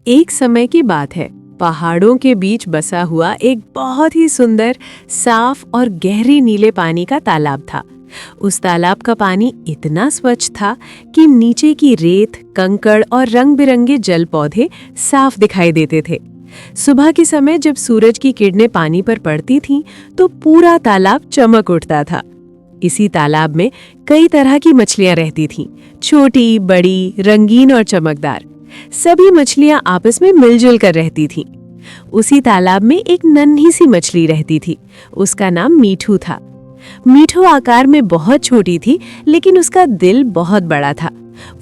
एक समय की बात है। पहाड़ों के बीच बसा हुआ एक बहुत ही सुंदर, साफ और गहरी नीले पानी का तालाब था। उस तालाब का पानी इतना स्वच्छ था कि नीचे की रेत, कंकड़ और रंग-बिरंगे जल पौधे साफ दिखाई देते थे। सुबह के समय जब सूरज की किरणें पानी पर पड़ती थीं, तो पूरा तालाब चमक उठता था। इसी तालाब में कई तरह की मछलियां रहती थीं, छोटी, बड़ी, रंगीन और चमकदार। सभी मछलियां आपस में मिलजुल कर रहती थीं। उसी तालाब में एक नन्ही सी मछली रहती थी। उसका नाम मीठू था। मीठू आकार में बहुत छोटी थी, लेकिन उसका दिल बहुत बड़ा था।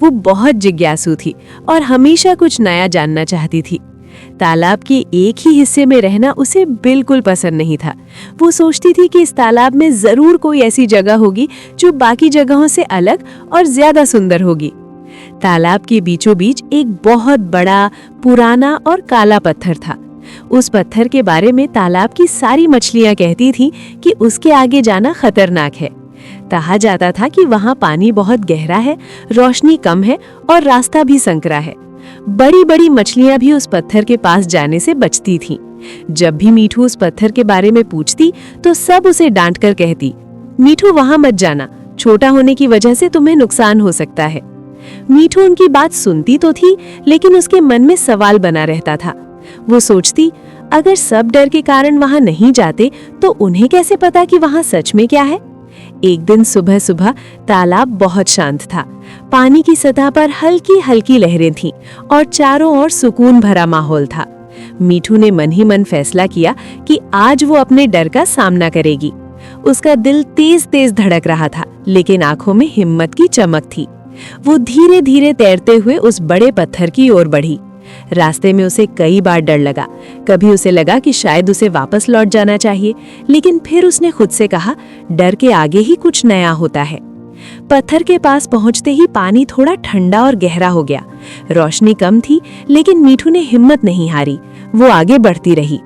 वो बहुत जिज्ञासु थी और हमेशा कुछ नया जानना चाहती थी। तालाब के एक ही हिस्से में रहना उसे बिल्कुल पसंद नहीं था। वो सोचती थी कि इस तालाब में जरूर कोई ऐसी जगह होगी जो बाकी जगहों से अलग और ज्यादा सुंदर होगी। तालाब के बीचों बीच एक बहुत बड़ा, पुराना और काला पत्थर था। उस पत्थर के बारे में तालाब की सारी मछलियां कहती थीं कि उसके आगे जाना खतरनाक है। कहा जाता था कि वहां पानी बहुत गहरा है, रोशनी कम है और रास्ता भी संकरा है। बड़ी बड़ी मछलियां भी उस पत्थर के पास जाने से बचती थीं। जब भी मीठू उस पत्थर के बारे में पूछती, तो सब उसे डांट कर कहती, मीठू वहां मत जाना, छोटा होने की वजह से तुम्हें नुकसान हो सकता है। मीठू उनकी बात सुनती तो थी, लेकिन उसके मन में सवाल बना रहता था। वो सोचती, अगर सब डर के कारण वहां नहीं जाते, तो उन्हें कैसे पता कि वहां सच में क्या है। एक दिन सुबह सुबह तालाब बहुत शांत था। पानी की सतह पर हल्की हल्की लहरें थीं और चारों ओर सुकून भरा माहौल था। मीठू ने मन ही मन फैसला किया कि आज वो अपने डर का सामना करेगी। उसका दिल तेज तेज धड़क रहा था, लेकिन आंखों में हिम्मत की चमक थी। वो धीरे धीरे तैरते हुए उस बड़े पत्थर की ओर बढ़ी। रास्ते में उसे कई बार डर लगा। कभी उसे लगा कि शायद उसे वापस लौट जाना चाहिए, लेकिन फिर उसने खुद से कहा, डर के आगे ही कुछ नया होता है। पत्थर के पास पहुंचते ही पानी थोड़ा ठंडा और गहरा हो गया। रोशनी कम थी, लेकिन मीठू ने हिम्मत नहीं हारी। वो आगे बढ़ती रही।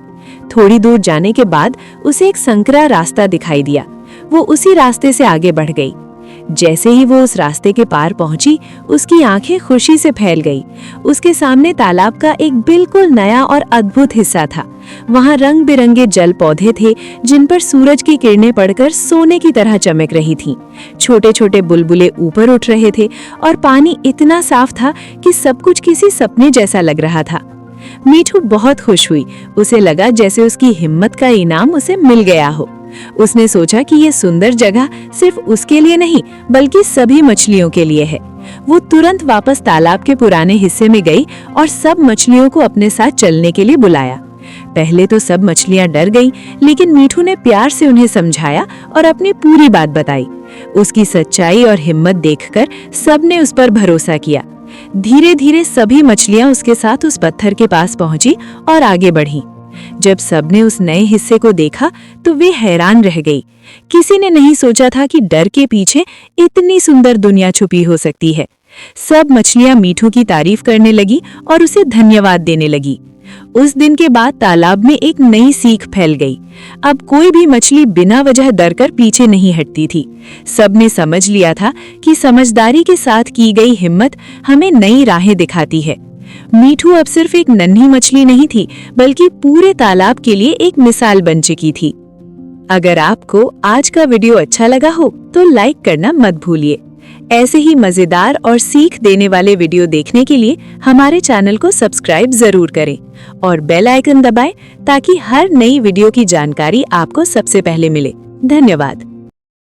थोड़ी दूर जाने के बाद उसे एक संकरा रास्ता दिखाई दिया। वो उसी रास्ते से आगे बढ़ गई। जैसे ही वो उस रास्ते के पार पहुंची, उसकी आंखें खुशी से फैल गई। उसके सामने तालाब का एक बिल्कुल नया और अद्भुत हिस्सा था। वहां रंग बिरंगे जल पौधे थे, जिन पर सूरज की किरणें पड़कर सोने की तरह चमक रही थीं। छोटे छोटे बुलबुले ऊपर उठ रहे थे और पानी इतना साफ था कि सब कुछ किसी सपने जैसा लग रहा था। मीठू बहुत खुश हुई। उसे लगा जैसे उसकी हिम्मत का इनाम उसे मिल गया हो। उसने सोचा कि ये सुंदर जगह सिर्फ उसके लिए नहीं, बल्कि सभी मछलियों के लिए है। वो तुरंत वापस तालाब के पुराने हिस्से में गई और सब मछलियों को अपने साथ चलने के लिए बुलाया। पहले तो सब मछलियां डर गईं, लेकिन मीठू ने प्यार से उन्हें समझाया और अपनी पूरी बात बताई। उसकी सच्चाई और हिम्मत देखकर सबने उस पर भरोसा किया। धीरे धीरे सभी मछलियां उसके साथ उस पत्थर के पास पहुंची और आगे बढ़ीं। जब सबने उस नए हिस्से को देखा, तो वे हैरान रह गई। किसी ने नहीं सोचा था कि डर के पीछे इतनी सुंदर दुनिया छुपी हो सकती है। सब मछलियां मीठू की तारीफ करने लगी और उसे धन्यवाद देने लगी। उस दिन के बाद तालाब में एक नई सीख फैल गई। अब कोई भी मछली बिना वजह डर कर पीछे नहीं हटती थी। सबने समझ लिया था कि समझदारी के साथ की गई हिम्मत हमें नई राहें दिखाती है। मीठू अब सिर्फ एक नन्ही मछली नहीं थी, बल्कि पूरे तालाब के लिए एक मिसाल बन चुकी थी। अगर आपको आज का वीडियो अच्छा लगा हो, तो लाइक करना मत भूलिए। ऐसे ही मजेदार और सीख देने वाले वीडियो देखने के लिए हमारे चैनल को सब्सक्राइब जरूर करें और बेल आइकन दबाएं, ताकि हर नई वीडियो की जानकारी आपको सबसे पहले मिले। धन्यवाद।